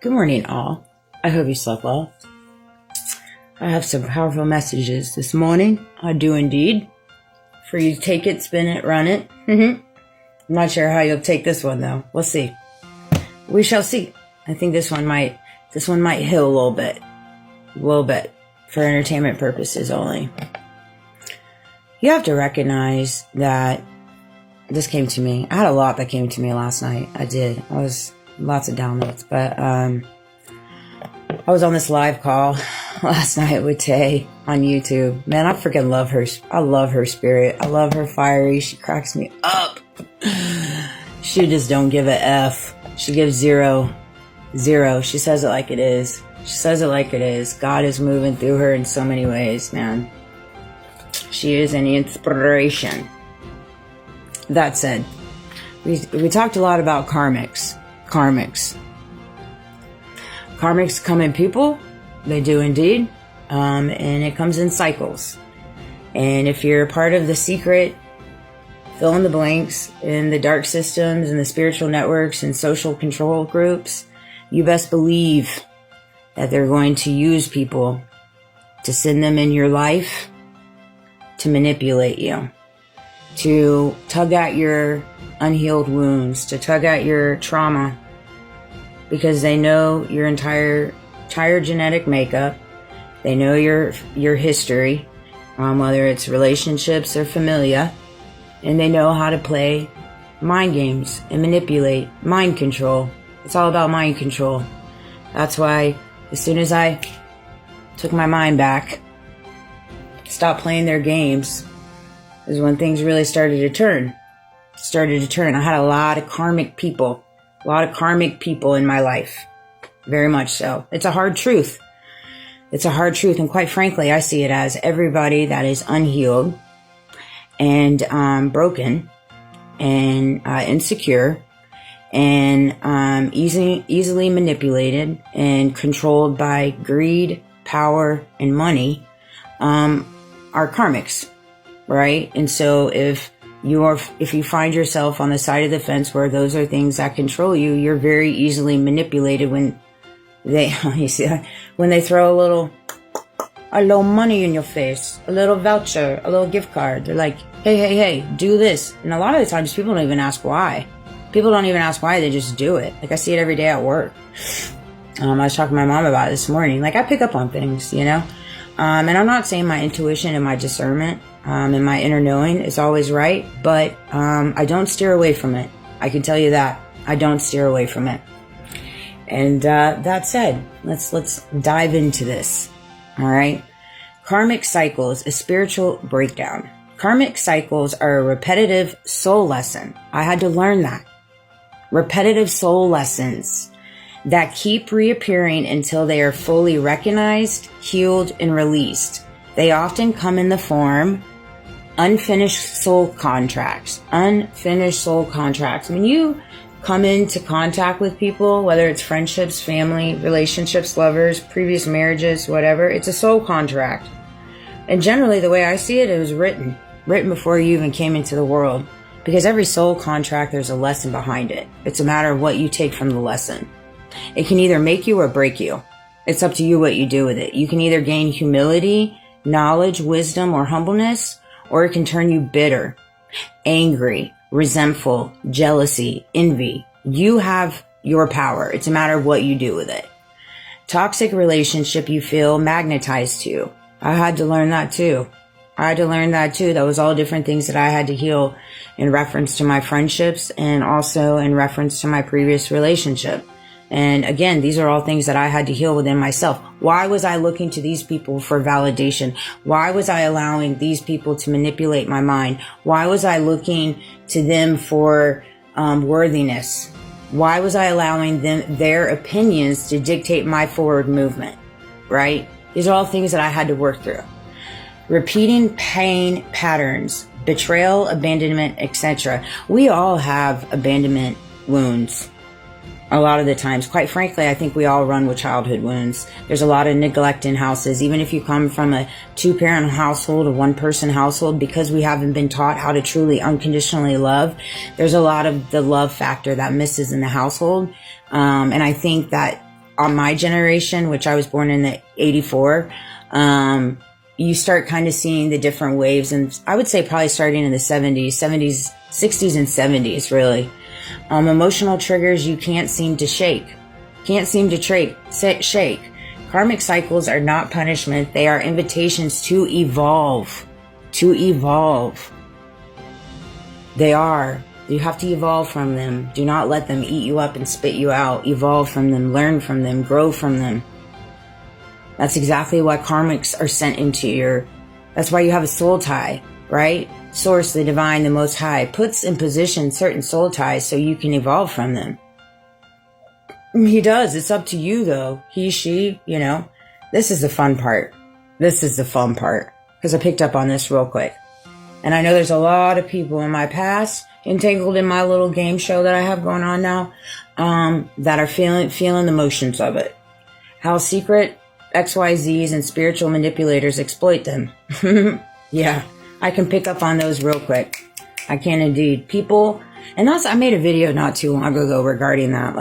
Good morning, all. I hope you slept well. I have some powerful messages this morning. I do indeed. For you to take it, spin it, run it. I'm not sure how you'll take this one, though. We'll see. We shall see. I think this one might hit a little bit. For entertainment purposes only. You have to recognize that this came to me. I had a lot that came to me last night. I did. Lots of downloads, but I was on this live call last night with Tay on YouTube. Man, I freaking love her. I love her spirit. I love her fiery. She cracks me up. She just don't give a F. She gives zero. She says it like it is. God is moving through her in so many ways, man. She is an inspiration. That said, we talked a lot about karmics. Karmics come in people. They do indeed. And it comes in cycles. And if you're a part of the secret, fill in the blanks, in the dark systems and the spiritual networks and social control groups, you best believe that they're going to use people to send them in your life to manipulate you, to tug at your unhealed wounds, to tug at your trauma, because they know your entire genetic makeup. They know your history, whether it's relationships or familia, and they know how to play mind games and manipulate, mind control. It's all about mind control. That's why as soon as I took my mind back, stopped playing their games, is when things really started to turn. I had a lot of karmic people in my life. Very much so. It's a hard truth. And quite frankly, I see it as everybody that is unhealed and broken and insecure and easily manipulated and controlled by greed, power, and money are karmics, right? And so if you find yourself on the side of the fence where those are things that control you, you're very easily manipulated when they throw a little money in your face, a little voucher, a little gift card. They're like, hey, do this. And a lot of the times people don't even ask why. They just do it. Like I see it every day at work. I was talking to my mom about it this morning. Like I pick up on things, and I'm not saying my intuition and my discernment and my inner knowing is always right, but I don't steer away from it. I can tell you that. I don't steer away from it. And that said, let's dive into this. All right. Karmic cycles, a spiritual breakdown. Karmic cycles are a repetitive soul lesson. I had to learn that. Repetitive soul lessons that keep reappearing until they are fully recognized, healed, and released. They often come in the form unfinished soul contracts. When you come into contact with people, whether it's friendships, family, relationships, lovers, previous marriages, whatever, it's a soul contract. And generally the way I see it, it was written before you even came into the world. Because every soul contract, there's a lesson behind it. It's a matter of what you take from the lesson. It can either make you or break you. It's up to you what you do with it. You can either gain humility, knowledge, wisdom, or humbleness, or it can turn you bitter, angry, resentful, jealousy, envy. You have your power. It's a matter of what you do with it. Toxic relationship you feel magnetized to. I had to learn that too. That was all different things that I had to heal in reference to my friendships and also in reference to my previous relationship. And again, these are all things that I had to heal within myself. Why was I looking to these people for validation? Why was I allowing these people to manipulate my mind? Why was I looking to them for worthiness? Why was I allowing their opinions to dictate my forward movement? Right? These are all things that I had to work through. Repeating pain patterns, betrayal, abandonment, etc. We all have abandonment wounds. A lot of the times, quite frankly, I think we all run with childhood wounds. There's a lot of neglect in houses. Even if you come from a 2-parent household, a 1-person household, because we haven't been taught how to truly unconditionally love, there's a lot of the love factor that misses in the household. And I think that on my generation, which I was born in the 84, you start kind of seeing the different waves. And I would say probably starting in the 60s, and 70s, really. Emotional triggers you can't seem to shake. Shake. Karmic cycles are not punishment. They are invitations to evolve. They are. You have to evolve from them. Do not let them eat you up and spit you out. Evolve from them, learn from them, grow from them. That's exactly why karmics are sent into that's why you have a soul tie, right? Source, the divine, the most high, puts in position certain soul ties so you can evolve from them. He does. It's up to you, though. He, she, This is the fun part. Because I picked up on this real quick. And I know there's a lot of people in my past entangled in my little game show that I have going on now, that are feeling the motions of it. How secret XYZs and spiritual manipulators exploit them. Yeah, I can pick up on those real quick. I can indeed. People, and I made a video not too long ago regarding that.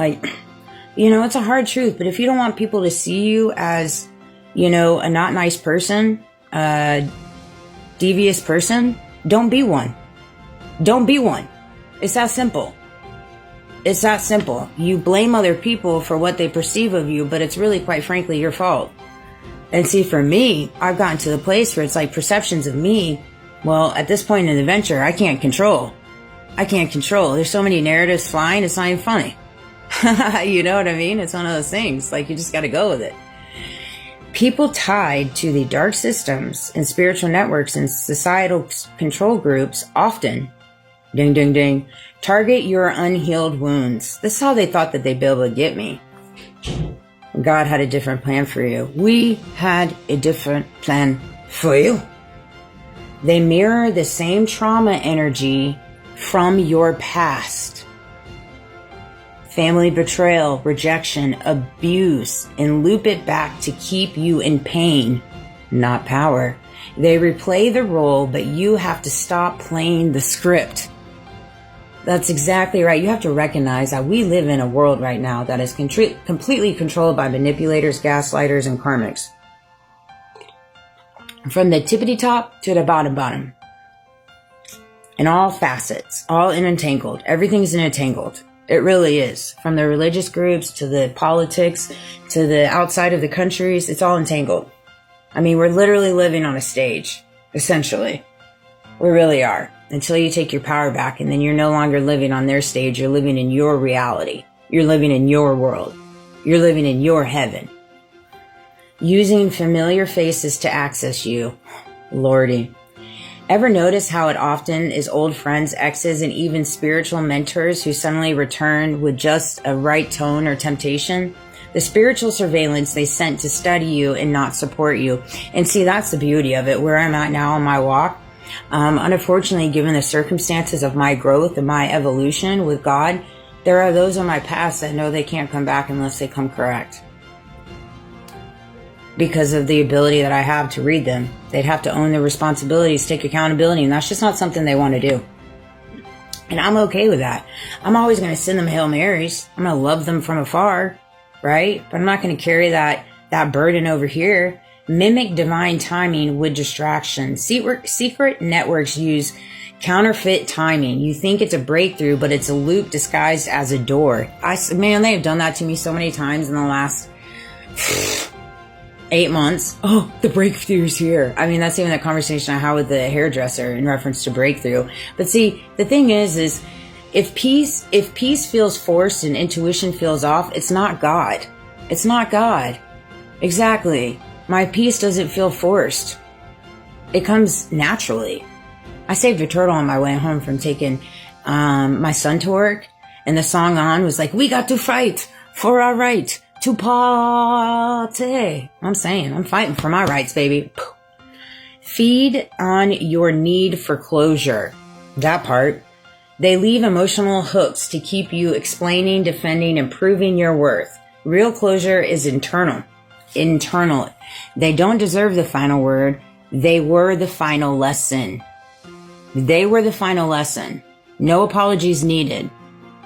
It's a hard truth, but if you don't want people to see you as, a not nice person, a devious person, don't be one. Don't be one. It's that simple. You blame other people for what they perceive of you, but it's really, quite frankly, your fault. And see, for me, I've gotten to the place where it's like perceptions of me. Well, at this point in the venture, I can't control. There's so many narratives flying, it's not even funny. You know what I mean? It's one of those things. You just got to go with it. People tied to the dark systems and spiritual networks and societal control groups often, ding, ding, ding, target your unhealed wounds. This is how they thought that they'd be able to get me. God had a different plan for you. We had a different plan for you. They mirror the same trauma energy from your past. Family betrayal, rejection, abuse, and loop it back to keep you in pain, not power. They replay the role, but you have to stop playing the script. That's exactly right. You have to recognize that we live in a world right now that is completely controlled by manipulators, gaslighters, and karmics. From the tippity top to the bottom. In all facets, all entangled. Everything's entangled. It really is. From the religious groups to the politics to the outside of the countries, it's all entangled. We're literally living on a stage, essentially. We really are. Until you take your power back, and then you're no longer living on their stage. You're living in your reality. You're living in your world. You're living in your heaven. Using familiar faces to access you. Lordy. Ever notice how it often is old friends, exes, and even spiritual mentors who suddenly return with just a right tone or temptation? The spiritual surveillance they sent to study you and not support you. And see, that's the beauty of it. Where I'm at now in my walk, unfortunately, given the circumstances of my growth and my evolution with God, there are those in my past that know they can't come back unless they come correct. Because of the ability that I have to read them. They'd have to own their responsibilities, take accountability, and that's just not something they want to do. And I'm okay with that. I'm always going to send them Hail Marys. I'm going to love them from afar, right? But I'm not going to carry that burden over here. Mimic divine timing with distraction. Secret networks use counterfeit timing. You think it's a breakthrough, but it's a loop disguised as a door. They have done that to me so many times in the last 8 months. Oh, the breakthrough's here. That's even the conversation I had with the hairdresser in reference to breakthrough. But see, the thing is if peace feels forced and intuition feels off, it's not God. It's not God. Exactly. My peace doesn't feel forced. It comes naturally. I saved a turtle on my way home from taking my son to work, and the song on was like, "We got to fight for our right to party." I'm fighting for my rights, baby. Feed on your need for closure. That part. They leave emotional hooks to keep you explaining, defending, and proving your worth. Real closure is internal. They don't deserve the final word. They were the final lesson. No apologies needed.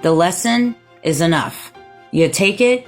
The lesson is enough. You take it,